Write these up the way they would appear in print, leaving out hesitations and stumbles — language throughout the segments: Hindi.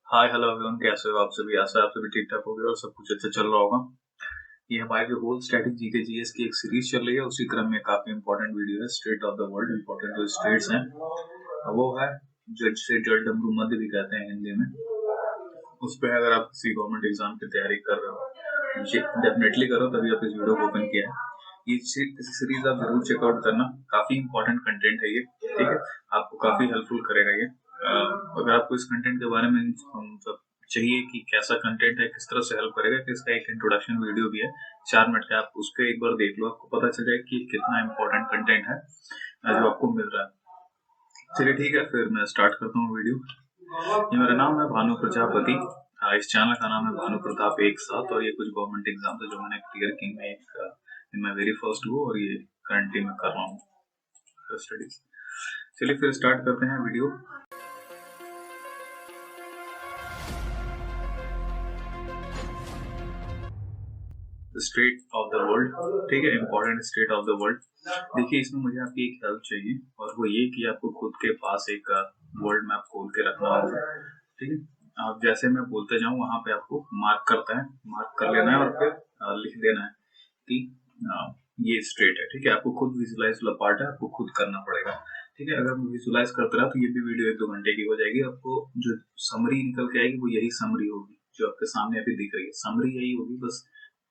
हाय हेलो एवरीवन, कैसे हो आप सभी। आशा है आप सभी ठीक ठाक हो गए और सब कुछ अच्छा चल रहा होगा। ये हमारी जो होल स्टैटिक जीके जीएस की एक सीरीज चल रही है, उसी क्रम में काफी इंपॉर्टेंट वीडियो है state of the world. Important जो स्टेट्स हैं वो है जो जिसे जल डमरू मध्य भी कहते हैं हिंदी में। उस पर अगर आप किसी गवर्नमेंट एग्जाम की तैयारी कर रहे हो, ये डेफिनेटली करो, तभी आप इस वीडियो को ओपन किया है। ये सीरीज आप जरूर चेकआउट करना, काफी इंपॉर्टेंट कंटेंट है ये। ठीक है, आपको काफी हेल्पफुल करेगा ये। अगर आपको इस कंटेंट के बारे में मतलब चाहिए कि कैसा कंटेंट है, किस तरह से हेल्प करेगा, कि इसका एक इंट्रोडक्शन वीडियो भी है 4 मिनट का, आप उसको एक बार देख लो, आपको पता चल जाएगा कि कितना इंपॉर्टेंट कंटेंट है जो आपको मिल रहा है। चलिए ठीक है, फिर मैं स्टार्ट करता हूँ वीडियो। ये मेरा नाम है भानु प्रजापति। इस चैनल का नाम है भानु प्रताप एक साथ, और ये कुछ गवर्नमेंट एग्जाम है जो मैंने क्लियर की में इन माई वेरी फर्स्ट वो, और ये करंटली मैं कर रहा हूँ स्टडीज। चलिए फिर स्टार्ट करते हैं video. State of the world, ठीक है, important state of the world. देखिए, इसमें मुझे आपकी एक हेल्प चाहिए, और वो ये कि आपको खुद के पास एक वर्ल्ड मैप खोल के रखना होगा। ठीक है, आप जैसे मैं बोलते जाऊं वहां पे आपको मार्क कर लेना है, और फिर लिख देना है कि ये स्टेट है। ठीक है, आपको खुद विजुलाइज वाला पार्ट है, आपको खुद करना पड़ेगा। ठीक है, अगर मैं विजुलाइज करते रहा तो ये भी वीडियो 1-2 घंटे की हो जाएगी। आपको जो समरी निकल के आएगी वो यही समरी होगी जो आपके सामने अभी दिख रही है। समरी यही होगी, बस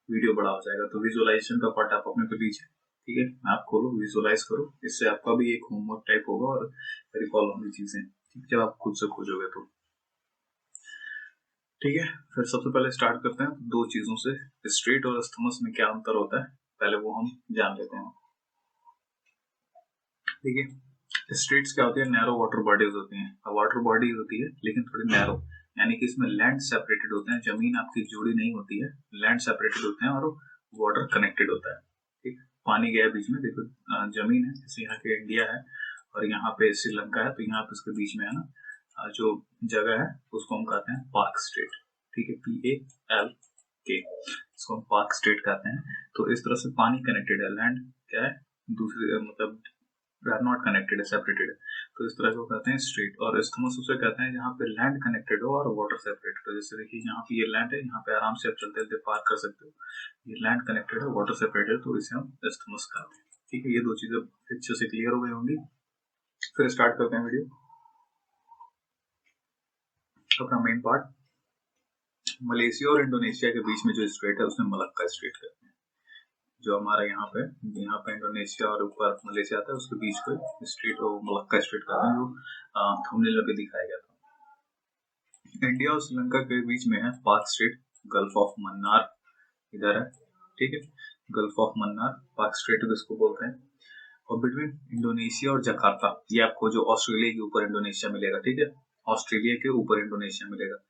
वीडियो बड़ा हो जाएगा। तो विजुअलाइजेशन का पार्ट आप अपने पे लीजिए। ठीक है, आप खोलो, विजुअलाइज करो, इससे आपका भी एक होमवर्क टाइप होगा और रिकॉल होंगी चीजें, ठीक, जब आप खुद से खोजोगे तो। ठीक है, फिर सबसे पहले स्टार्ट करते हैं दो चीजों से। स्ट्रेट और अस्थमस में क्या अंतर होता है, पहले वो हम जान लेते हैं। ठीक है, स्ट्रेट्स क्या होती है, नैरो वाटर बॉडीज होती हैं। वाटर बॉडी होती है लेकिन थोड़ी नैरो, यानी कि इसमें लैंड सेपरेटेड होते हैं, जमीन आपकी जुड़ी नहीं होती है, लैंड सेपरेटेड होते हैं, और वाटर कनेक्टेड होता है। ठीक, पानी गया बीच में, देखो जमीन है, जैसे यहाँ के इंडिया है और यहाँ पे श्रीलंका है, तो यहाँ पे इसके बीच में है ना जो जगह है उसको हम कहते हैं पार्क स्टेट। ठीक है, PALK, इसको हम पार्क स्टेट कहते हैं। तो इस तरह से पानी कनेक्टेड है, लैंड क्या है दूसरे, मतलब आर नॉट कनेक्टेड है, सेपरेटेड है, तो इस तरह को कहते हैं स्ट्रेट। और इस्थमस उसे कहते हैं जहाँ पे लैंड कनेक्टेड हो और वाटर सेपरेटेड हो। जैसे देखिए, यहाँ पे ये लैंड है, यहाँ पे आराम से आप चलते चलते पार कर सकते हो, ये लैंड कनेक्टेड है, वाटर सेपरेटेड, तो इसे हम इस्थमस कहते हैं। ठीक है, ये दो चीजें अच्छे से क्लियर हो गई होंगी। फिर स्टार्ट करते हैं वीडियो, अपना मेन पार्ट। मलेशिया और इंडोनेशिया के बीच में जो स्ट्रेट है उसे मलक्का स्ट्रेट कहते हैं। जो हमारा यहाँ पे इंडोनेशिया और ऊपर मलेशिया आता है, उसके बीच को स्ट्रेट और मलक्का स्ट्रेट कहते हैं, जो थंबनेल पे दिखाया गया था। इंडिया और श्रीलंका के बीच में है पाक स्ट्रेट, गल्फ ऑफ मन्नार इधर है। ठीक है, गल्फ ऑफ मन्नार, पाक स्ट्रेट इसको बोलते हैं। और बिटवीन इंडोनेशिया और जकार्ता, ये आपको जो ऑस्ट्रेलिया के ऊपर इंडोनेशिया मिलेगा। ठीक है, ऑस्ट्रेलिया के ऊपर इंडोनेशिया मिलेगा।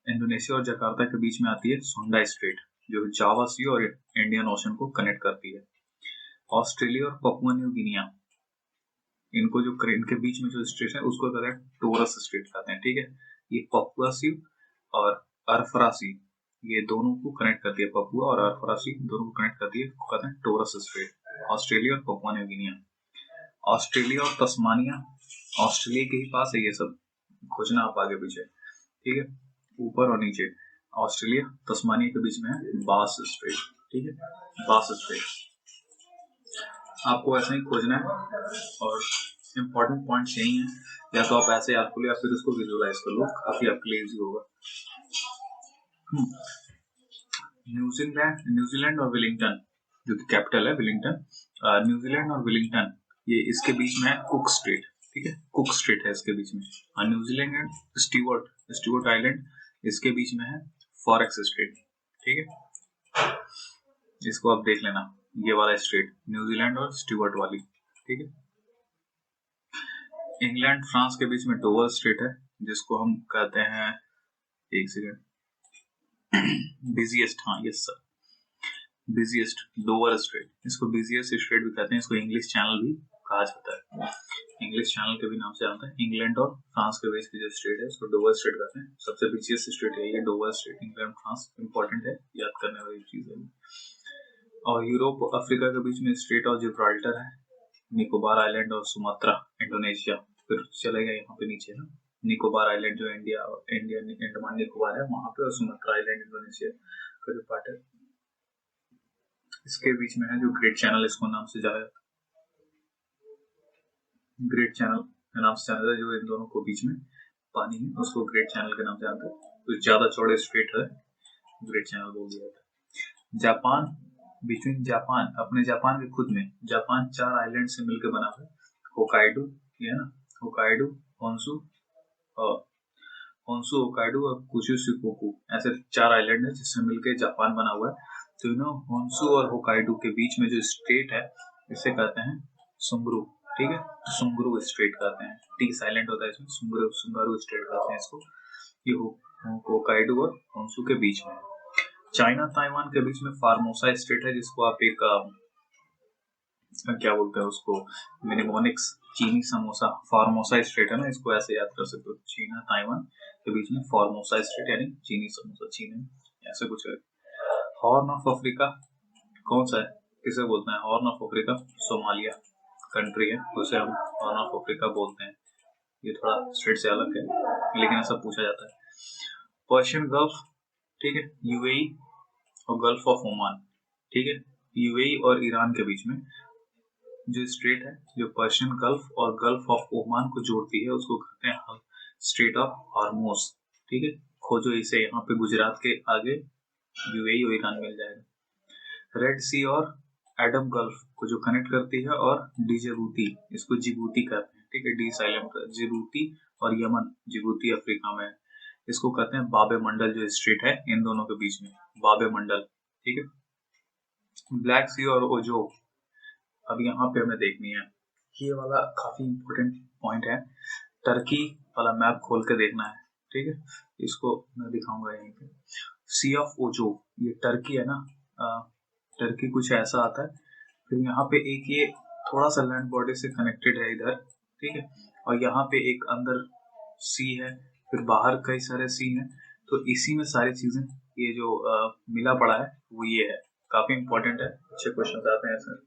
इंडोनेशिया और जकार्ता के बीच में आती है सोंडा स्ट्रेट, जो जावा सी और इंडियन ओशन को कनेक्ट करती है। ऑस्ट्रेलिया और पपुआ न्यू गिनिया, इनको जो इनके बीच में जो स्ट्रेट है उसको कहते हैं टोरस स्ट्रेट कहते हैं। ठीक है, ये पपुआ सी और अरफरा सी, ये दोनों को कनेक्ट करती है, पपुआ और अरफरा सी दोनों को कनेक्ट करती है, कहते हैं टोरस स्ट्रेट। ऑस्ट्रेलिया और पपुआ न्यू गिनिया। ऑस्ट्रेलिया और तस्मानिया, ऑस्ट्रेलिया के ही पास है ये सब, खोजना आप आगे पीछे। ठीक है, ऊपर और नीचे ऑस्ट्रेलिया तस्मानिया के बीच में है बास स्ट्रेट। ठीक है, बास स्ट्रेट आपको ऐसा ही खोजना है, और इम्पोर्टेंट पॉइंट यही है। या तो आप ऐसे याद कर लो या फिर इसको विजुअलाइज कर लो, काफी आपके लिए इजी होगा। न्यूजीलैंड और विलिंगटन, जो कि कैपिटल है विलिंगटन, न्यूजीलैंड और विलिंगटन, ये इसके बीच में है कुक स्ट्रेट। ठीक है, कुक स्ट्रेट है इसके बीच में। न्यूजीलैंड एंड स्टीवर्ट आइलैंड, इसके बीच में है फॉरेक्स स्ट्रेट। ठीक है, इसको आप देख लेना, ये वाला स्ट्रेट न्यूजीलैंड और स्टीवर्ट वाली। ठीक है, इंग्लैंड फ्रांस के बीच में डोवर स्ट्रेट है, जिसको हम कहते हैं, एक सेकेंड, बिजिएस्ट, हाँ yes sir, busiest Dover straight, इसको बिजिएस्ट स्ट्रेट भी कहते हैं, इसको इंग्लिश चैनल भी कहा जाता है, इंग्लिश चैनल के भी नाम से आता है। इंग्लैंड और फ्रांस के बीच की जो स्ट्रेट है उसको डोवर स्ट्रेट कहते हैं। सबसे बिजिएस्ट स्ट्रेट है ये Dover straight, England France, important है, याद करने वाली चीज है। और यूरोप और अफ्रीका के बीच में स्ट्रेट ऑफ जिब्राल्टर है, निकोबार आइलैंड और सुमात्रा इंडोनेशिया, फिर चलेगा यहाँ पे नीचे ना निकोबार आइलैंड जो इंडियन अंडमान निकोबार है वहां पे, और सुमात्रा आइलैंड इंडोनेशिया का जो पार्ट है इसके बीच में है, जो ग्रेट चैनल इसको नाम से जाना जाता है। ग्रेट चैनल के नाम से जाना जाता है, जो इन दोनों को बीच में पानी है उसको ग्रेट चैनल के नाम से जानते हैं। तो ज्यादा चौड़े स्ट्रेट है, ग्रेट चैनल बोल दिया जाता है। जापान, बिटवीन जापान, अपने जापान के खुद में जापान 4 आइलैंड से मिलकर बना है। होकाइडो, ये है ना, होकाइडो, होन्शु और होकाइडो और कुशु शिकोकू, ऐसे 4 आइलैंड है जिससे मिलकर जापान बना हुआ है। तो होन्शु और होकाइडो के बीच में जो स्ट्रेट है इसे कहते हैं सुंगरू, ठीक है, सुंगरू स्ट्रेट कहते हैं। टी साइलेंट होता है इसमें, सुंगरू स्ट्रेट कहते हैं इसको। ये होकाइडो और होन्शु के बीच में है। चाइना ताइवान के बीच में फार्मोसा स्ट्रेट है, जिसको आप एक क्या बोलते हैं उसको, मिनिमोनिक्स चीनी समोसा, फार्मोसा स्ट्रेट है ना, इसको ऐसे याद कर सकते हो। चाइना ताइवान के बीच में फार्मोसा स्ट्रेट यानी चीनी समोसा, चीनी ऐसे कुछ है। हॉर्न ऑफ अफ्रीका कौन सा है, किसे बोलते हैं horn of Africa? Somalia country है, उसे हम हॉर्न ऑफ अफ्रीका बोलते हैं। ये थोड़ा स्ट्रेट से अलग है लेकिन ऐसा पूछा जाता है। पर्शियन गल्फ, ठीक है, यूएई और गल्फ ऑफ ओमान, ठीक है, यूएई और ईरान के बीच में जो स्ट्रेट है, जो पर्शियन गल्फ और गल्फ ऑफ ओमान को जोड़ती है, उसको कहते हैं स्ट्रेट ऑफ हॉर्मोज, ठीक है। खोजो इसे, यहाँ पे गुजरात के आगे यूएई और ईरान मिल जाएगा। रेड सी और एडम गल्फ को जो कनेक्ट करती है, और डिजिबूती, इसको जिबूती कहते हैं, ठीक है, डी साइलेंट, जिबूती और यमन, जिबूती अफ्रीका में, इसको कहते हैं बाबे मंडल, जो स्ट्रेट है इन दोनों के बीच में, बाबे मंडल, ठीक है। ब्लैक सी और ओजो, अब यहाँ पे हमें देखनी है, ये वाला काफी इंपॉर्टेंट पॉइंट है, टर्की वाला मैप खोल के देखना है, ठीक है, इसको मैं दिखाऊंगा यहीं पे। सी ऑफ ओजो, ये टर्की है ना, टर्की कुछ ऐसा आता है। फिर यहाँ पे एक ये थोड़ा सा लैंड बॉर्डर से कनेक्टेड है इधर, ठीक है, और यहाँ पे एक अंदर सी है, फिर बाहर कई सारे सी हैं, तो इसी में सारी चीजें ये जो मिला पड़ा है वो ये है, काफी इंपॉर्टेंट है, अच्छे क्वेश्चन आते हैं सर।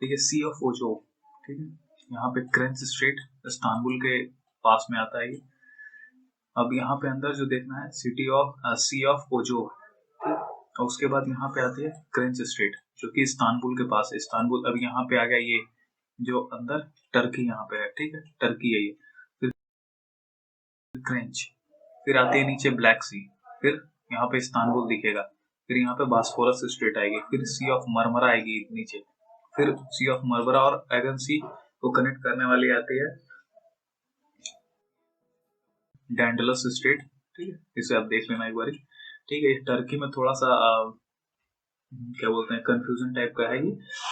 ठीक है, सी ऑफ ओजो, ठीक है, यहाँ पे क्रेंच स्ट्रेट इस्तांबुल के पास में आता है ये। अब यहाँ पे अंदर जो देखना है, सिटी ऑफ सी ऑफ ओजो, और उसके बाद यहाँ पे आती है क्रेंच स्ट्रेट, जो कि इस्तांबुल के पास है। इस्तांबुल अब यहाँ पे आ गया, ये जो अंदर टर्की यहाँ पे है, ठीक है, टर्की है ये। फिर क्रेंच, फिर आती है नीचे ब्लैक सी, फिर यहाँ पे इस्तांबुल दिखेगा, फिर यहाँ पे बास्फोरस स्ट्रेट आएगी, फिर सी ऑफ मरमरा आएगी नीचे, फिर सी ऑफ मरमरा और एगन सी को कनेक्ट करने वाली आती है डैंडलस स्ट्रेट, ठीक है, इसे आप देख लेना एक बार, ठीक है। टर्की में थोड़ा सा क्या बोलते हैं कंफ्यूजन टाइप का है, ये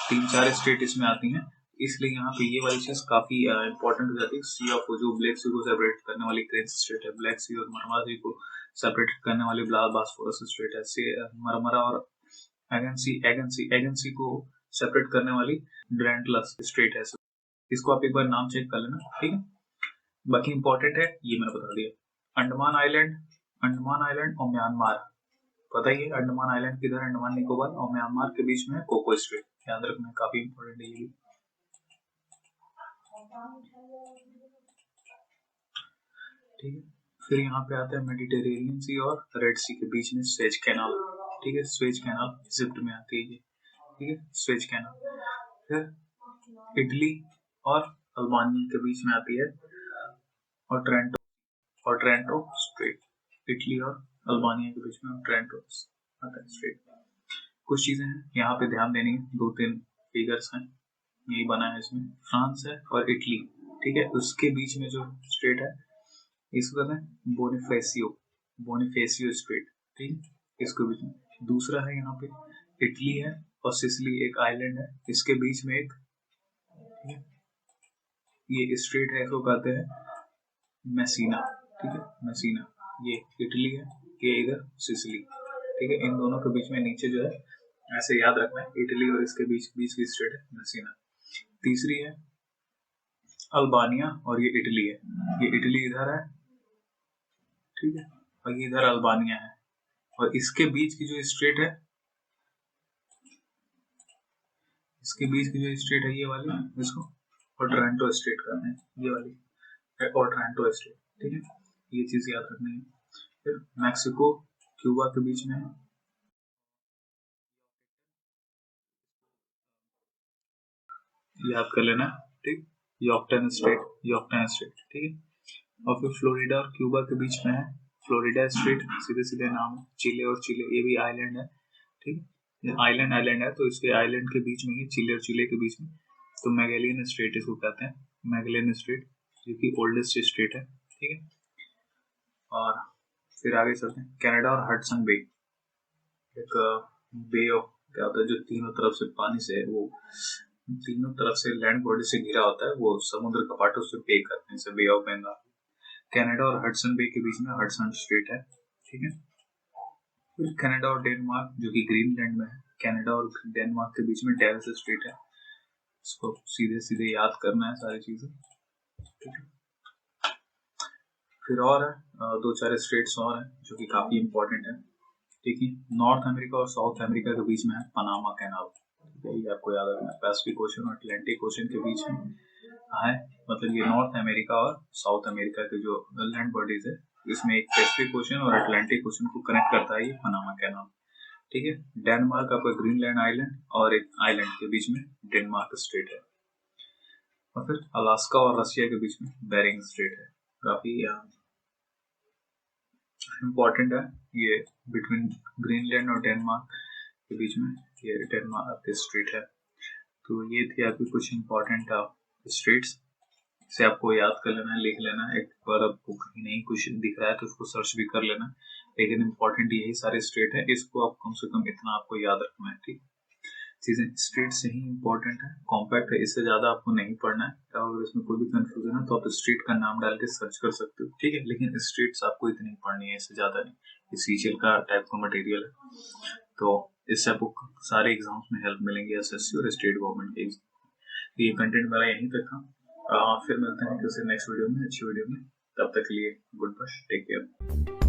3-4 स्टेट इसमें आती हैं, इसलिए यहाँ पे ये वाली चीज काफी इंपॉर्टेंट हो जाती है। सी ऑफ जो ब्लैक सी को सेपरेट करने वाली क्रेंच स्ट्रेट है, ब्लैक सी और मरमरा सी को सेपरेट करने वाली बास्फोरस स्ट्रेट है, सी मरमरा और एगन सी को सेपरेट करने वाली डैंडलस स्ट्रेट है। इसको आप एक बार नाम चेक कर लेना, ठीक है। बाकी इंपॉर्टेंट है ये मैंने बता दिया। अंडमान आइलैंड और म्यांमार, पता ही है अंडमान आइलैंड किधर, अंडमान निकोबार, और म्यांमार के बीच में कोको स्ट्रेट, याद रखना, काफी इंपॉर्टेंट है ये भी, ठीक है। फिर यहाँ पे आता है मेडिटेरेनियन सी और रेड सी के बीच में स्वेज कैनाल, ठीक है, स्वेज कैनाल इजिप्ट में आती है ये, ठीक है, स्वेज कैनाल। फिर इटली और अल्बानिया के बीच में आती है, और ट्रेंटो स्ट्रेट, इटली और अल्बानिया के बीच में ट्रेंटो आता है स्ट्रेट। कुछ चीजें हैं यहाँ पे ध्यान देनी है, 2-3 फिगर्स हैं, यही बना है इसमें, फ्रांस है और इटली, ठीक है, उसके बीच में जो स्ट्रेट है इसको कहते हैं बोनिफेसियो स्ट्रेट, ठीक है, इसके बीच में। दूसरा है यहाँ पे इटली है और सिसिली एक आइलैंड है, इसके बीच में एक, ठीक है, ये स्ट्रेट है, इसको कहते हैं मैसीना, ठीक है, मैसीना, ये इटली है, ये इधर सिसिली, ठीक है, इन दोनों के बीच में नीचे जो है ऐसे याद रखना है, इटली और इसके बीच की स्टेट है मैसीना। तीसरी है अल्बानिया और ये इटली है, ये इटली इधर है, ठीक है, और ये इधर अल्बानिया है, और इसके बीच की जो स्टेट है, इसके बीच की जो स्टेट है ये वाली, इसको ओट्रांटो स्टेट कहते हैं, ये वाली है ओट्रांटो स्टेट, ठीक है, ये चीज याद रखनी है। फिर मैक्सिको क्यूबा के बीच में है, याद कर लेना, ठीक, यॉर्कटन स्ट्रेट, यॉर्कटन स्ट्रेट, ठीक है। और फिर फ्लोरिडा और क्यूबा के बीच में है फ्लोरिडा स्ट्रेट, सीधे सीधे नाम है। चिले और चिले, ये भी आइलैंड है, ठीक है, ये आइलैंड आइलैंड है, तो इसके आइलैंड के बीच में ही चिले और चिले के बीच में, तो मैगेलियन स्ट्रेट इसको कहते हैं, मैगेलियन स्ट्रेट, जो कि ओल्डेस्ट स्ट्रेट है, ठीक है। और फिर आगे चलते हैं, कनाडा और हडसन बे, एक बे ऑफ क्या होता है, जो तीनों तरफ से पानी से, वो तीनों तरफ से लैंड बॉडी से घिरा होता है, वो समुद्र कपाटों से पे करते हैं, बे ऑफ बंगाल। कनाडा और हडसन बे के बीच में हडसन स्ट्रेट है, ठीक है। फिर कनाडा और डेनमार्क, जो कि ग्रीनलैंड में है, कनाडा और डेनमार्क के बीच में डेविस स्ट्रेट है, इसको सीधे सीधे याद करना है सारी चीजें, ठीक है। फिर और है दो चार स्टेट्स और हैं जो कि काफी इंपॉर्टेंट है, ठीक है। नॉर्थ अमेरिका और साउथ अमेरिका के बीच में है पनामा कैनाल, ये आपको याद रखना है। पैसिफिक ओशन और अटलांटिक ओशन के बीच में है, मतलब ये नॉर्थ अमेरिका और साउथ अमेरिका के जो लैंड बॉडीज है, इसमें एक पैसिफिक ओशन और अटलांटिक ओशन को कनेक्ट करता है ये पनामा कैनाल, ठीक है। डेनमार्क आपका ग्रीनलैंड आइलैंड और एक आइलैंड के बीच में डेनमार्क स्ट्रेट है। और फिर अलास्का और रशिया के बीच में बेरिंग स्ट्रेट है, काफी इम्पोर्टेंट है ये, बिटवीन ग्रीनलैंड और डेनमार्क के बीच में ये डेनमार्क स्ट्रेट है। तो ये थी आपकी कुछ इम्पोर्टेंट स्ट्रेट्स, इसे आपको याद कर लेना है, लिख लेना है। एक बार आपको कहीं नहीं कुछ दिख रहा है तो उसको सर्च भी कर लेना, लेकिन इम्पोर्टेंट यही सारे स्टेट है, इसको आप कम से कम इतना आपको याद रखना है, ठीक। चीजें स्टेट से ही इम्पोर्टेंट है, कॉम्पैक्ट है, इससे ज्यादा आपको नहीं पढ़ना है। और इसमें कोई भी कंफ्यूजन है तो आप स्टेट का नाम डाल के सर्च कर सकते हो, ठीक है, लेकिन स्टेट्स आपको इतनी पढ़नी है, इससे ज्यादा नहीं। ये सीजीएल का टाइप का मटेरियल है, तो इससे आपको सारे एग्जाम्स में हेल्प मिलेंगे, एसएससी और स्टेट गवर्नमेंट के। ये कंटेंट मेरा यहीं तक था, फिर मिलते हैं किसी नेक्स्ट वीडियो में, अच्छी वीडियो में। तब तक के लिए गुड बाय, टेक केयर।